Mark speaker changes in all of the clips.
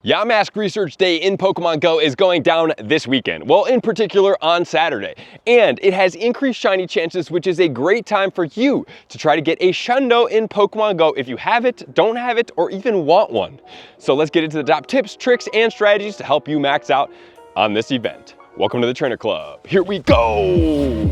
Speaker 1: Yamask Research Day in Pokemon Go is going down this weekend. Well, in particular on Saturday. And it has increased shiny chances, which is a great time for you to try to get a Shundo in Pokemon Go if you have it, don't have it, or even want one. So let's get into the top tips, tricks, and strategies to help you max out on this event. Welcome to the Trainer Club. Here we go!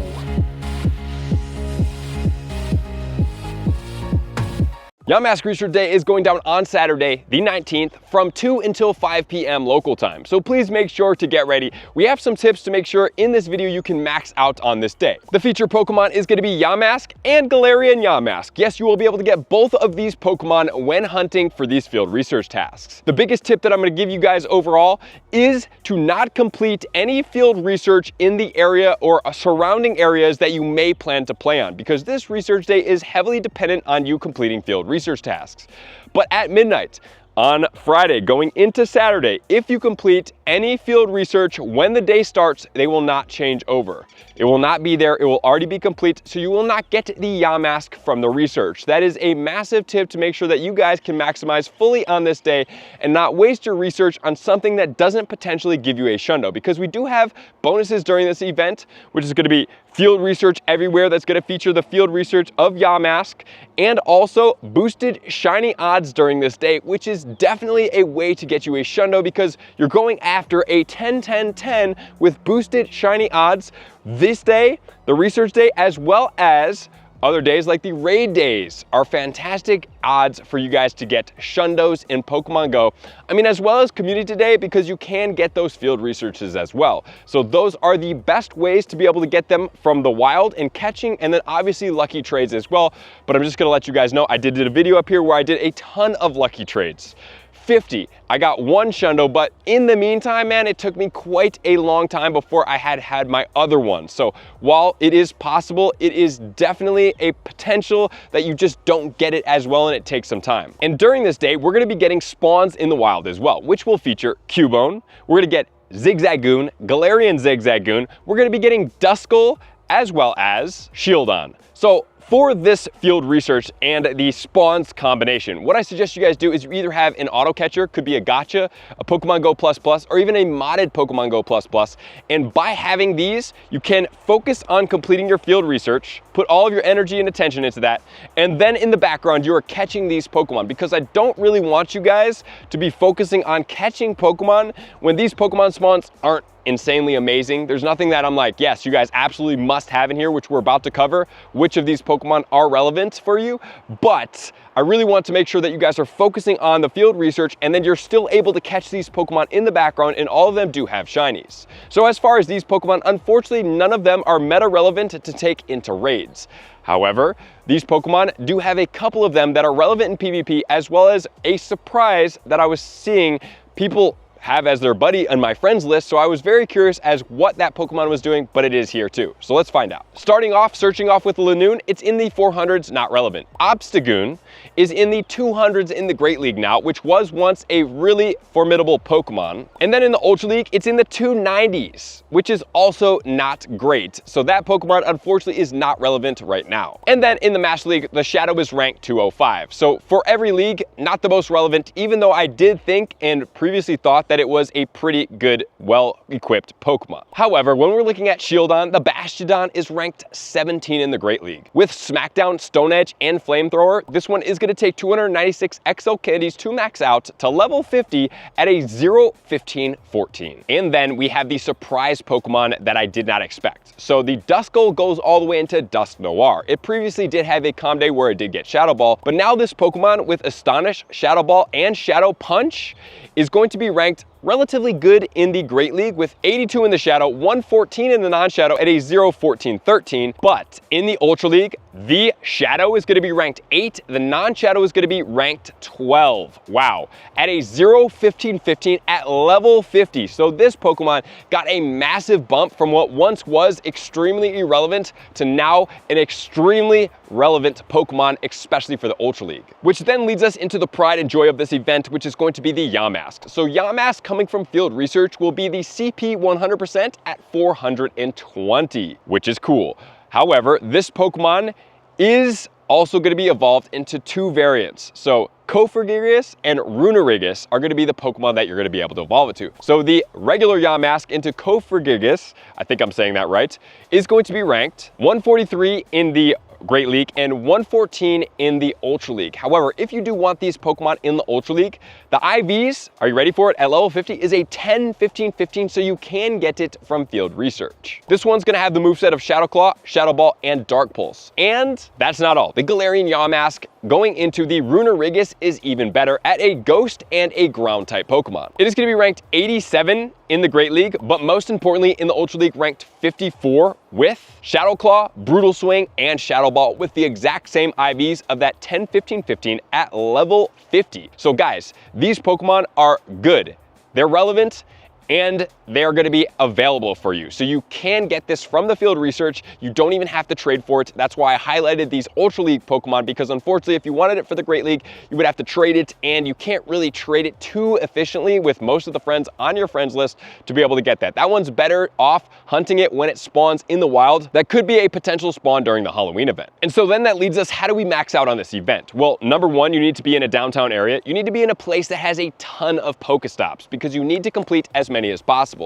Speaker 1: Yamask Research Day is going down on Saturday, the 19th, from 2 until 5 p.m. local time. So please make sure to get ready. We have some tips to make sure in this video you can max out on this day. The featured Pokemon is going to be Yamask and Galarian Yamask. Yes, you will be able to get both of these Pokemon when hunting for these field research tasks. The biggest tip that I'm going to give you guys overall is to not complete any field research in the area or surrounding areas that you may plan to play on, because this research day is heavily dependent on you completing field research tasks. But at midnight on Friday going into Saturday, if you complete any field research when the day starts, they will not change over. It will not be there. It will already be complete, so you will not get the Yamask from the research. That is a massive tip to make sure that you guys can maximize fully on this day and not waste your research on something that doesn't potentially give you a Shundo, because we do have bonuses during this event, which is going to be field research everywhere. That's going to feature the field research of Yamask, and also boosted shiny odds during this day, which is definitely a way to get you a Shundo, because you're going after a 10-10-10 with boosted shiny odds this day, the research day, as well as other days like the raid days are fantastic odds for you guys to get Shundos in Pokemon Go. I mean, as well as Community Day, because you can get those field researches as well. So those are the best ways to be able to get them from the wild and catching, and then obviously lucky trades as well. But I'm just gonna let you guys know, I did a video up here where I did a ton of lucky trades. 50. I got one Shundo, but in the meantime, man, it took me quite a long time before I had my other one. So while it is possible, it is definitely a potential that you just don't get it as well, and it takes some time. And during this day, we're gonna be getting spawns in the wild as well, which will feature Cubone. We're gonna get Zigzagoon, Galarian Zigzagoon. We're gonna be getting Duskull, as well as Shieldon. So for this field research and the spawns combination, what I suggest you guys do is you either have an auto catcher, could be a gacha, a Pokemon Go Plus Plus, or even a modded Pokemon Go Plus Plus. And by having these, you can focus on completing your field research, put all of your energy and attention into that, and then in the background, you are catching these Pokemon, because I don't really want you guys to be focusing on catching Pokemon when these Pokemon spawns aren't insanely amazing. There's nothing that I'm like, yes, you guys absolutely must have in here, which we're about to cover, which of these Pokemon are relevant for you. But I really want to make sure that you guys are focusing on the field research, and then you're still able to catch these Pokemon in the background, and all of them do have shinies. So as far as these Pokemon, unfortunately, none of them are meta relevant to take into raids. However, these Pokemon do have a couple of them that are relevant in PvP, as well as a surprise that I was seeing people have as their buddy on my friends list, so I was very curious as what that Pokemon was doing, but it is here too. So let's find out. Starting off, searching off with Lanoon, it's in the 400s, not relevant. Obstagoon is in the 200s in the Great League now, which was once a really formidable Pokemon. And then in the Ultra League, it's in the 290s, which is also not great. So that Pokemon, unfortunately, is not relevant right now. And then in the Master League, the Shadow is ranked 205. So for every league, not the most relevant, even though I did think and previously thought that it was a pretty good, well-equipped Pokemon. However, when we're looking at Shieldon, the Bastiodon is ranked 17 in the Great League. With Smackdown, Stone Edge, and Flamethrower, this one is going to take 296 XL candies to max out to level 50 at a 0-15-14. And then we have the surprise Pokemon that I did not expect. So the Duskull goes all the way into Dusk Noir. It previously did have a Calm Day where it did get Shadow Ball, but now this Pokemon with Astonish, Shadow Ball, and Shadow Punch is going to be ranked relatively good in the Great League with 82 in the Shadow, 114 in the non-Shadow at a 0-14-13. But in the Ultra League, the Shadow is going to be ranked 8, the non-Shadow is going to be ranked 12. Wow, at a 0-15-15 at level 50. So this Pokemon got a massive bump from what once was extremely irrelevant to now an extremely relevant Pokemon, especially for the Ultra League. Which then leads us into the pride and joy of this event, which is going to be the Yamask. So Yamask coming from field research will be the CP 100% at 420, which is cool. However, this Pokemon is also going to be evolved into 2 variants. So Cofragirius and Runerigus are going to be the Pokemon that you're going to be able to evolve it to. So the regular Yamask into Cofragirius, I think I'm saying that right, is going to be ranked 143 in the Great League and 114 in the Ultra League. However, if you do want these Pokemon in the Ultra League, the IVs, are you ready for it, at level 50 is a 10-15-15, so you can get it from field research. This one's gonna have the moveset of Shadow Claw, Shadow Ball, and Dark Pulse. And that's not all. The Galarian Yamask going into the Runerigus is even better at a Ghost and a Ground type Pokemon. It is gonna be ranked 87 in the Great League, but most importantly in the Ultra League ranked 54 with Shadow Claw, Brutal Swing, and Shadow Ball with the exact same IVs of that 10-15-15 at level 50. So guys, these Pokemon are good. They're relevant, and they are going to be available for you. So you can get this from the field research. You don't even have to trade for it. That's why I highlighted these Ultra League Pokemon, because unfortunately, if you wanted it for the Great League, you would have to trade it, and you can't really trade it too efficiently with most of the friends on your friends list to be able to get that. That one's better off hunting it when it spawns in the wild. That could be a potential spawn during the Halloween event. And so then that leads us, how do we max out on this event? Well, number one, you need to be in a downtown area. You need to be in a place that has a ton of Pokestops, because you need to complete as many as possible.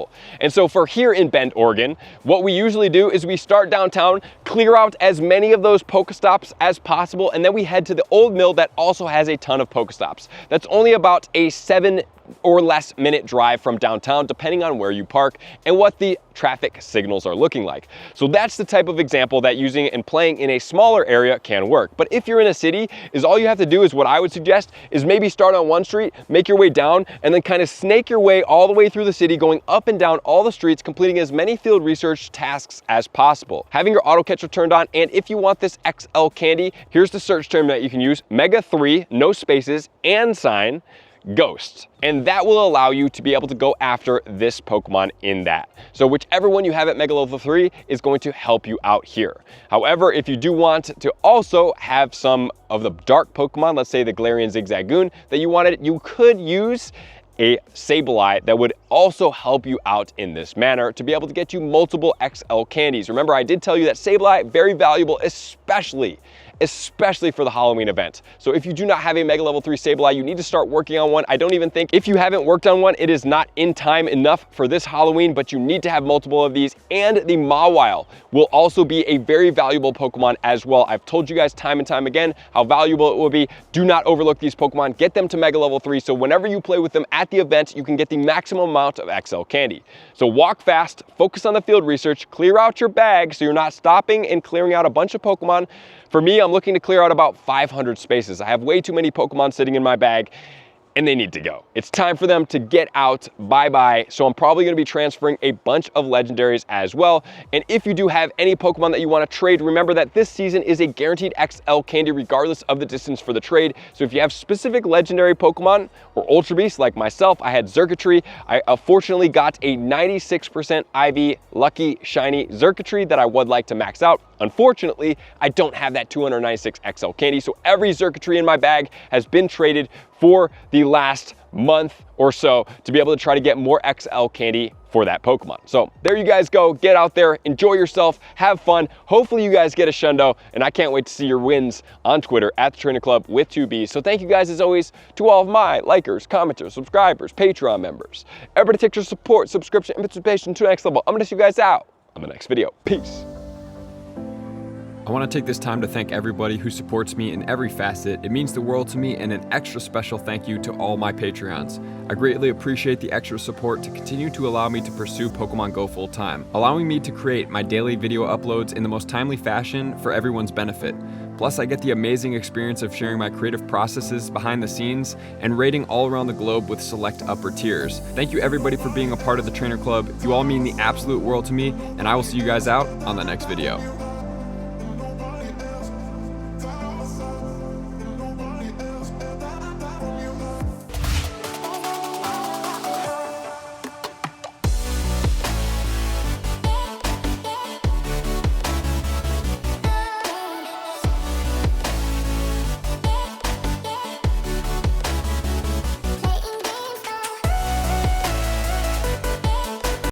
Speaker 1: And so for here in Bend, Oregon, what we usually do is we start downtown, clear out as many of those Pokestops as possible, and then we head to the old mill that also has a ton of Pokestops. That's only about a 7 or less minute drive from downtown, depending on where you park and what the traffic signals are looking like. So that's the type of example that using and playing in a smaller area can work. But if you're in a city, is all you have to do is what I would suggest is maybe start on one street, make your way down, and then kind of snake your way all the way through the city, going up and down all the streets, completing as many field research tasks as possible. Having your auto catcher turned on, and if you want this XL candy, here's the search term that you can use: Mega 3, no spaces, and sign, Ghost. And that will allow you to be able to go after this Pokemon in that. So whichever one you have at Mega Level 3 is going to help you out here. However, if you do want to also have some of the dark Pokemon, let's say the Galarian Zigzagoon that you wanted, you could use a Sableye that would also help you out in this manner to be able to get you multiple XL candies. Remember, I did tell you that Sableye, very valuable, especially for the Halloween event. So if you do not have a Mega Level 3 Sableye, you need to start working on one. I don't even think, if you haven't worked on one, it is not in time enough for this Halloween, but you need to have multiple of these. And the Mawile will also be a very valuable Pokemon as well. I've told you guys time and time again how valuable it will be. Do not overlook these Pokemon. Get them to Mega Level 3, so whenever you play with them at the event, you can get the maximum amount of XL candy. So walk fast, focus on the field research, clear out your bag so you're not stopping and clearing out a bunch of Pokemon. For me, I'm looking to clear out about 500 spaces. I have way too many Pokemon sitting in my bag, and they need to go. It's time for them to get out, bye-bye. So I'm probably gonna be transferring a bunch of legendaries as well. And if you do have any Pokemon that you wanna trade, remember that this season is a guaranteed XL candy regardless of the distance for the trade. So if you have specific legendary Pokemon or Ultra Beasts like myself, I had Xurkitree. I unfortunately got a 96% IV Lucky Shiny Xurkitree that I would like to max out. Unfortunately, I don't have that 296 XL candy, so every Xurkitree in my bag has been traded for the last month or so to be able to try to get more XL candy for that Pokemon. So there you guys go. Get out there, enjoy yourself, have fun. Hopefully you guys get a Shundo, and I can't wait to see your wins on Twitter at the Trainer Club with 2Bs. So thank you guys as always to all of my likers, commenters, subscribers, Patreon members. Everybody take your support, subscription, and participation to the next level. I'm gonna see you guys out on the next video. Peace.
Speaker 2: I want to take this time to thank everybody who supports me in every facet. It means the world to me, and an extra special thank you to all my Patreons. I greatly appreciate the extra support to continue to allow me to pursue Pokemon Go full time, allowing me to create my daily video uploads in the most timely fashion for everyone's benefit. Plus, I get the amazing experience of sharing my creative processes behind the scenes and rating all around the globe with select upper tiers. Thank you everybody for being a part of the Trainer Club. You all mean the absolute world to me, and I will see you guys out on the next video.